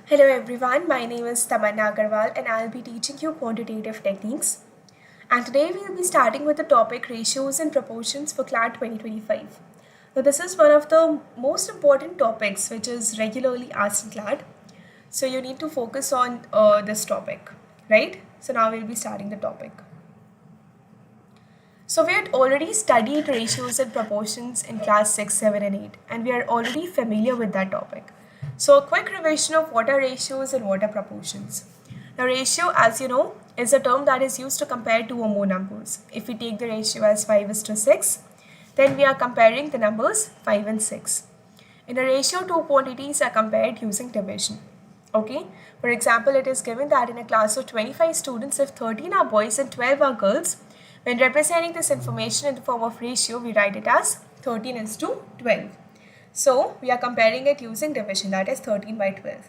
Hello everyone, my name is Tamanna Agarwal and I'll be teaching you quantitative techniques. And today we'll be starting with the topic ratios and proportions for CLAT 2025. Now this is one of the most important topics which is regularly asked in CLAT. So you need to focus on this topic, right? So now we'll be starting the topic. So we had already studied ratios and proportions in class 6, 7 and 8 and we are already familiar with that topic. So a quick revision of what are ratios and what are proportions. Now ratio, as you know, is a term that is used to compare two or more numbers. If we take the ratio as 5:6, then we are comparing the numbers 5 and 6. In a ratio, two quantities are compared using division. Okay, for example, it is given that in a class of 25 students, if 13 are boys and 12 are girls, when representing this information in the form of ratio, we write it as 13:12. So we are comparing it using division, that is 13 by 12.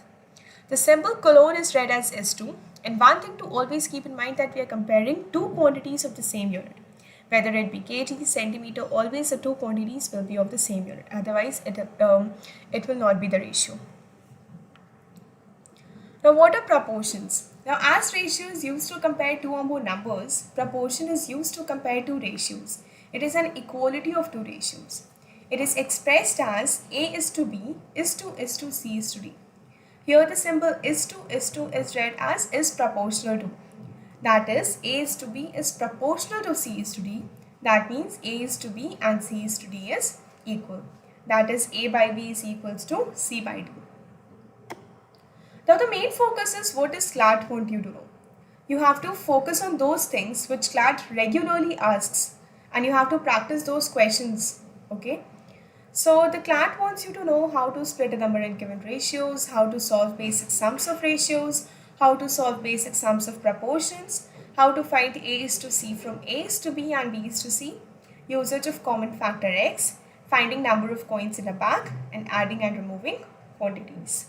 The symbol colon is read as S2, and one thing to always keep in mind that we are comparing two quantities of the same unit. Whether it be kg, centimeter, always the two quantities will be of the same unit. Otherwise, it will not be the ratio. Now, what are proportions? Now, as ratio is used to compare two or more numbers, proportion is used to compare two ratios. It is an equality of two ratios. It is expressed as A is to B, is to C is to D. Here the symbol is to is read as is proportional to. That is, A is to B is proportional to C is to D. That means A is to B and C is to D is equal. That is, A by B is equals to C by D. Now the main focus is what is CLAT want you to know. You have to focus on those things which CLAT regularly asks and you have to practice those questions, okay? So the CLAT wants you to know how to split a number in given ratios, how to solve basic sums of ratios, how to solve basic sums of proportions, how to find A is to C from A is to B and B is to C, usage of common factor X, finding number of coins in a bag, and adding and removing quantities.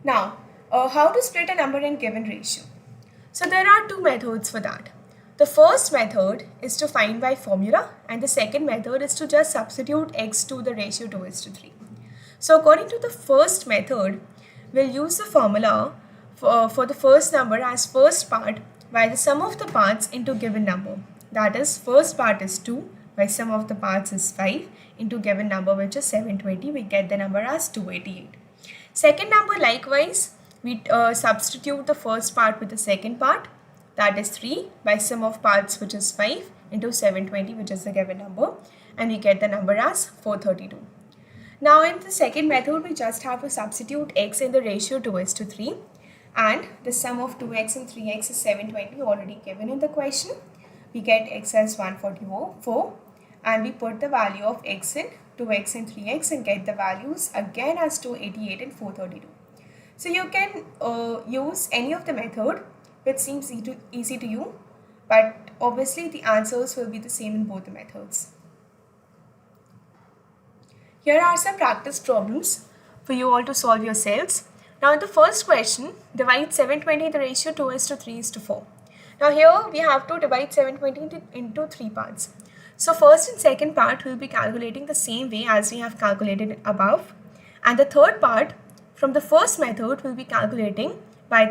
Now, how to split a number in given ratio? So there are two methods for that. The first method is to find by formula and the second method is to just substitute x to the ratio 2:3. So according to the first method, we'll use the formula for the first number as first part by the sum of the parts into given number. That is, first part is 2 by sum of the parts is 5 into given number which is 720. We get the number as 288. Second number, likewise, we substitute the first part with the second part, that is 3 by sum of parts which is 5 into 720 which is the given number, and we get the number as 432. Now in the second method, we just have to substitute x in the ratio 2:3 and the sum of 2x and 3x is 720 already given in the question. We get x as 144 and we put the value of x in 2x and 3x and get the values again as 288 and 432. So you can use any of the method which seems easy to you, but obviously the answers will be the same in both the methods. Here are some practice problems for you all to solve yourselves. Now in the first question, divide 720 in the ratio 2:3:4. Now here we have to divide 720 into three parts. So first and second part will be calculating the same way as we have calculated above, and the third part from the first method will be calculating by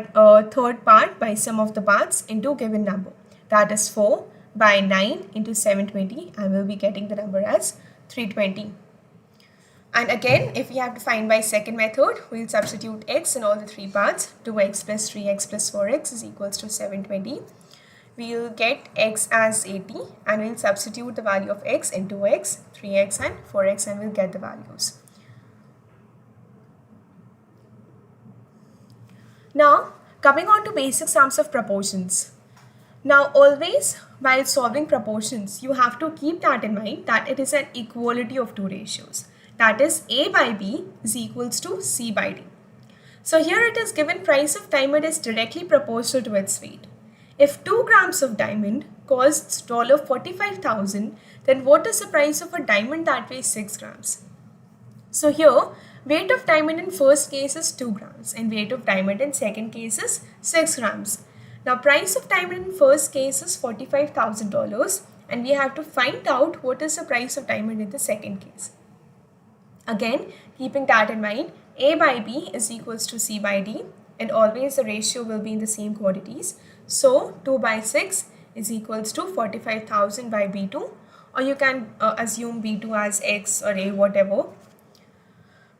third part by sum of the parts into given number, that is 4 by 9 into 720 and we'll be getting the number as 320. And again, if we have to find by second method, we'll substitute x in all the three parts. 2x plus 3x plus 4x is equals to 720. We'll get x as 80 and we'll substitute the value of x into x, 3x and 4x and we'll get the values. Now, coming on to basic sums of proportions. Now, always while solving proportions, you have to keep that in mind that it is an equality of two ratios. That is, A by B is equals to C by D. So here it is given price of diamond is directly proportional to its weight. If 2 grams of diamond costs $45,000, then what is the price of a diamond that weighs 6 grams? So here, weight of diamond in first case is 2 grams and weight of diamond in second case is 6 grams. Now price of diamond in first case is $45,000 and we have to find out what is the price of diamond in the second case. Again, keeping that in mind, A by B is equals to C by D, and always the ratio will be in the same quantities. So 2 by 6 is equals to 45,000 by B2, or you can assume B2 as X or A, whatever.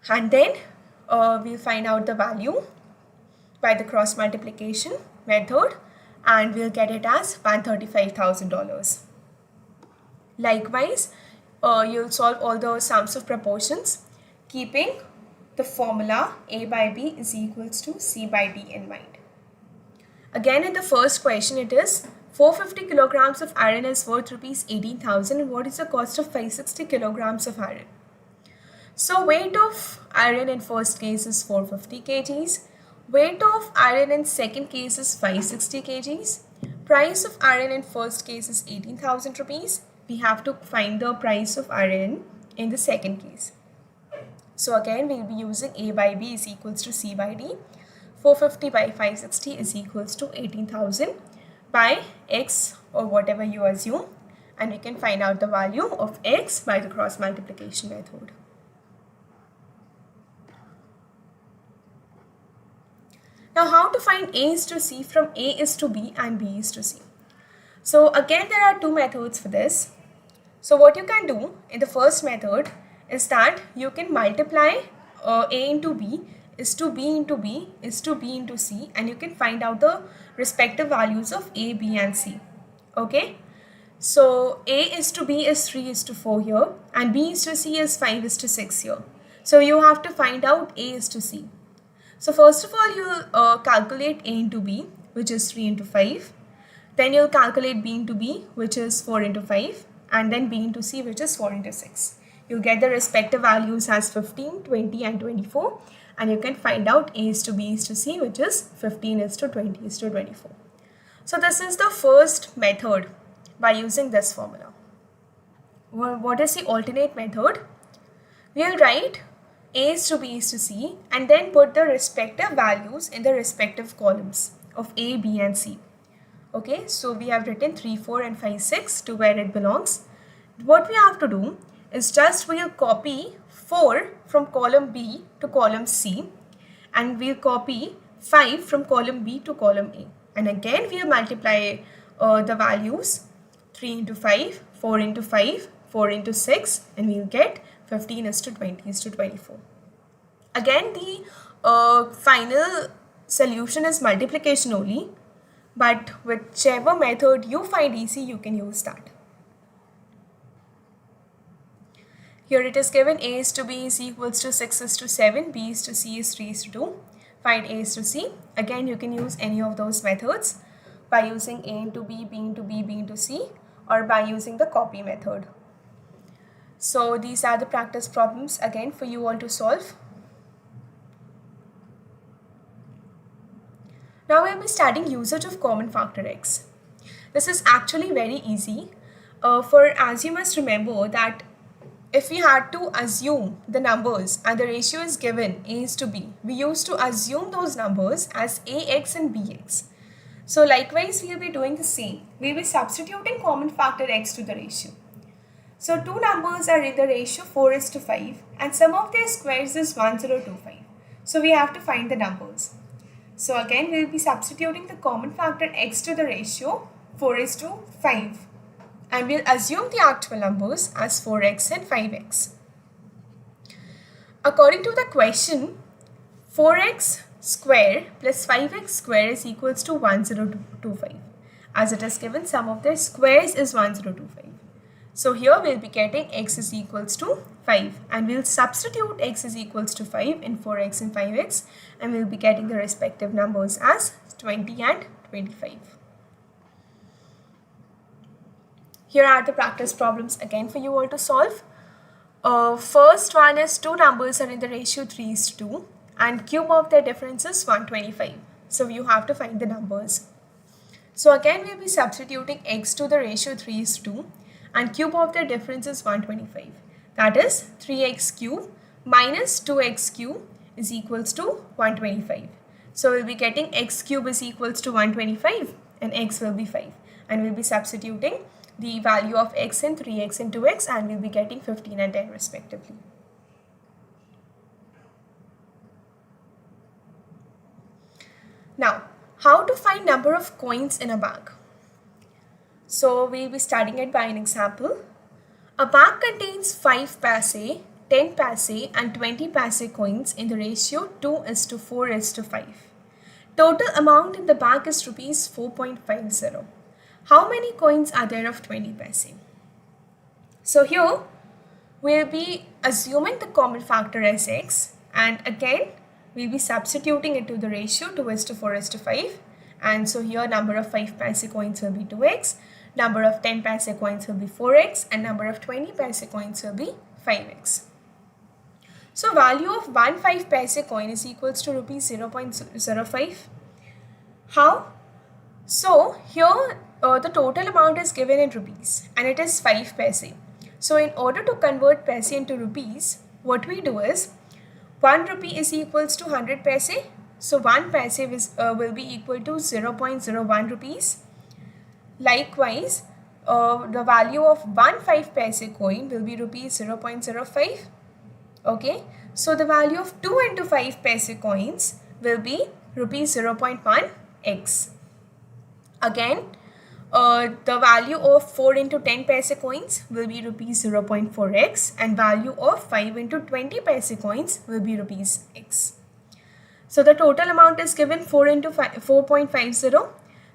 And then we'll find out the value by the cross multiplication method, and we'll get it as $135,000. Likewise, you'll solve all the sums of proportions keeping the formula A by B is equals to C by D in mind. Again, in the first question it is 450 kilograms of iron is worth rupees 18,000, and what is the cost of 560 kilograms of iron? So weight of iron in first case is 450 kgs, weight of iron in second case is 560 kgs, price of iron in first case is 18,000 rupees. We have to find the price of iron in the second case. So again, we'll be using A by B is equals to C by D. 450 by 560 is equals to 18,000 by X or whatever you assume, and we can find out the value of X by the cross multiplication method. Now, how to find A is to C from A is to B and B is to C? So again, there are two methods for this. So what you can do in the first method is that you can multiply A into B is to B into B is to B into C, and you can find out the respective values of A, B and C. Okay. So A is to B is 3 is to 4 here, and B is to C is 5 is to 6 here. So you have to find out A is to C. So first of all, you'll calculate A into B, which is 3 into 5. Then you'll calculate B into B, which is 4 into 5. And then B into C, which is 4 into 6. You'll get the respective values as 15, 20 and 24. And you can find out A is to B is to C, which is 15 is to 20 is to 24. So this is the first method by using this formula. What is the alternate method? We'll write A is to B is to C and then put the respective values in the respective columns of A, B and C. Okay, so we have written 3, 4 and 5, 6 to where it belongs. What we have to do is just we'll copy 4 from column B to column C, and we'll copy 5 from column B to column A. And again we'll multiply the values 3 into 5, 4 into 5, 4 into 6, and we'll get 15 is to 20 is to 24. Again, the final solution is multiplication only, but whichever method you find easy, you can use that. Here it is given A is to B is equals to 6 is to 7, B is to C is 3 is to 2. Find A is to C. Again, you can use any of those methods by using A into B, B into B, B into C, or by using the copy method. So these are the practice problems again for you all to solve. Now we'll be studying usage of common factor x. This is actually very easy, as you must remember that if we had to assume the numbers and the ratio is given A is to B, we used to assume those numbers as AX and BX. So likewise, we'll be doing the same. We'll be substituting common factor x to the ratio. So two numbers are in the ratio 4 is to 5 and sum of their squares is 1025. So we have to find the numbers. So again, we'll be substituting the common factor x to the ratio 4 is to 5. And we'll assume the actual numbers as 4x and 5x. According to the question, 4x square plus 5x square is equals to 1025. As it is given, sum of their squares is 1025. So here we'll be getting x is equals to 5, and we'll substitute x is equals to 5 in 4x and 5x, and we'll be getting the respective numbers as 20 and 25. Here are the practice problems again for you all to solve. First one is two numbers are in the ratio 3 is to 2 and cube of their difference is 125. So you have to find the numbers. So again we'll be substituting x to the ratio 3 is to 2 and cube of their difference is 125. That is 3x cube minus 2x cube is equals to 125. So we'll be getting x cube is equals to 125 and x will be 5. And we'll be substituting the value of x in 3x and 2x, and we'll be getting 15 and 10 respectively. Now, how to find number of coins in a bag? So we'll be studying it by an example. A bag contains 5 paise, 10 paise and 20 paise coins in the ratio 2:4:5. Total amount in the bag is rupees 4.50. How many coins are there of 20 paise? So here we'll be assuming the common factor as x, and again we'll be substituting it to the ratio 2:4:5. And so here number of 5 paise coins will be 2x, number of 10 paise coins will be 4x, and number of 20 paise coins will be 5x. So value of 1 5 paise coin is equals to rupees 0.05. How? So here the total amount is given in rupees and it is 5 paise. So in order to convert paise into rupees, what we do is 1 rupee is equals to 100 paise. So 1 paise will be equal to 0.01 rupees. Likewise, the value of 1 5 paise coin will be rupees 0.05. Okay, so the value of 2 into 5 paise coins will be rupees 0.1 x. Again, the value of 4 into 10 paise coins will be rupees 0.4 x, and value of 5 into 20 paise coins will be rupees x. So the total amount is given 4 into 4.50.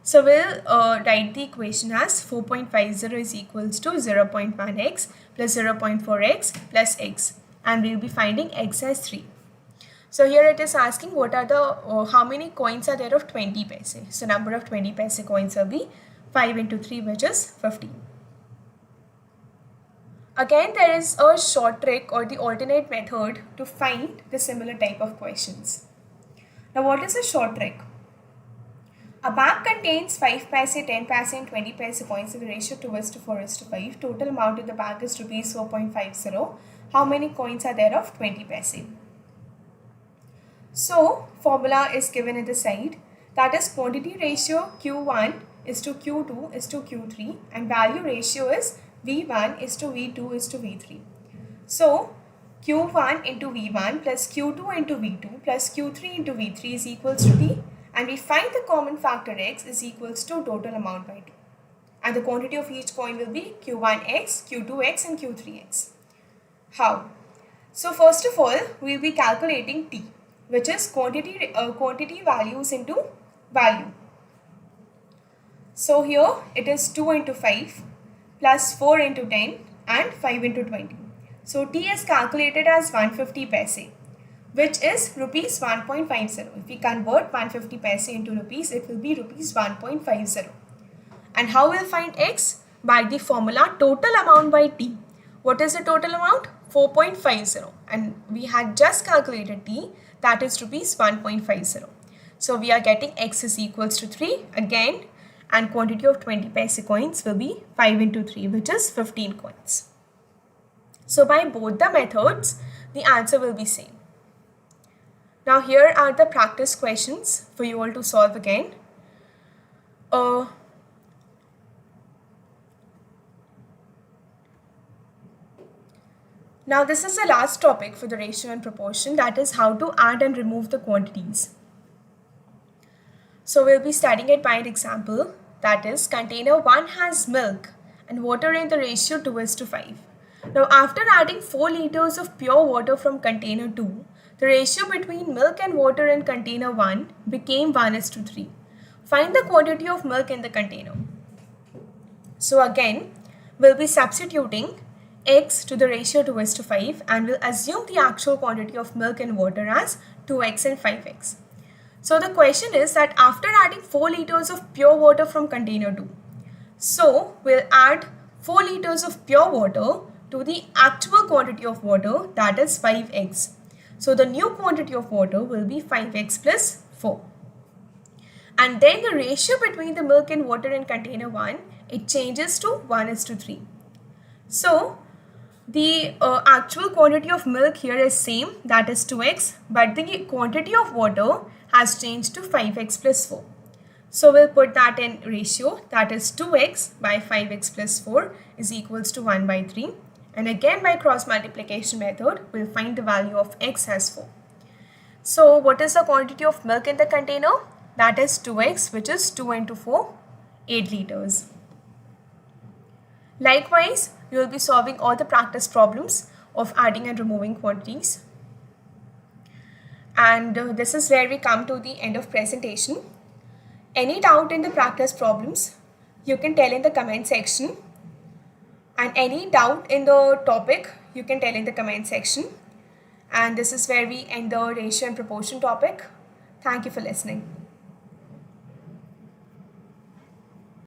So we'll write the equation as 4.50 is equals to 0.1x plus 0.4x plus x, and we'll be finding x as 3. So here it is asking what are the how many coins are there of 20 paise. So number of 20 paise coins will be 5 into 3, which is 15. Again, there is a short trick or the alternate method to find the similar type of questions. Now what is a short trick? A bag contains 5 paise, 10 paise and 20 paise coins in the ratio 2:4:5. Total amount in the bag is rupees 4.50. How many coins are there of 20 paise? So formula is given at the side, that is quantity ratio Q1 is to Q2 is to Q3, and value ratio is V1 is to V2 is to V3. So Q1 into V1 plus Q2 into V2 plus Q3 into V3 is equals to T, and we find the common factor x is equals to total amount by 2. And the quantity of each coin will be Q1x, Q2x and Q3x. How? So first of all, we will be calculating T, which is quantity values into value. So here it is 2 into 5 plus 4 into 10 and 5 into 20. So T is calculated as 150 paise, which is rupees 1.50. If we convert 150 paise into rupees, it will be rupees 1.50. And how will find x? By the formula total amount by T. What is the total amount? 4.50. And we had just calculated T, that is rupees 1.50. So we are getting x is equals to 3 again, and quantity of 20 paise coins will be 5 into 3, which is 15 coins. So by both the methods, the answer will be same. Now here are the practice questions for you all to solve again. Now this is the last topic for the ratio and proportion, that is how to add and remove the quantities. So we'll be studying it by an example, that is container 1 has milk and water in the ratio 2:5. Now after adding 4 liters of pure water from container 2, the ratio between milk and water in container 1 became 1:3. Find the quantity of milk in the container. So again, we'll be substituting x to the ratio 2:5 and we'll assume the actual quantity of milk and water as 2x and 5x. So the question is that after adding 4 liters of pure water from container 2, so we'll add 4 liters of pure water to the actual quantity of water, that is 5x. So the new quantity of water will be 5x plus 4. And then the ratio between the milk and water in container 1, it changes to 1:3. So the actual quantity of milk here is same, that is 2x, but the quantity of water has changed to 5x plus 4. So we'll put that in ratio, that is 2x by 5x plus 4 is equals to 1/3. And again by cross multiplication method, we'll find the value of x as 4. So what is the quantity of milk in the container? that is 2x, which is 2 into 4, 8 liters. Likewise, you will be solving all the practice problems of adding and removing quantities. And this is where we come to the end of presentation. Any doubt in the practice problems, you can tell in the comment section. And any doubt in the topic, you can tell in the comment section. And this is where we end the ratio and proportion topic. Thank you for listening.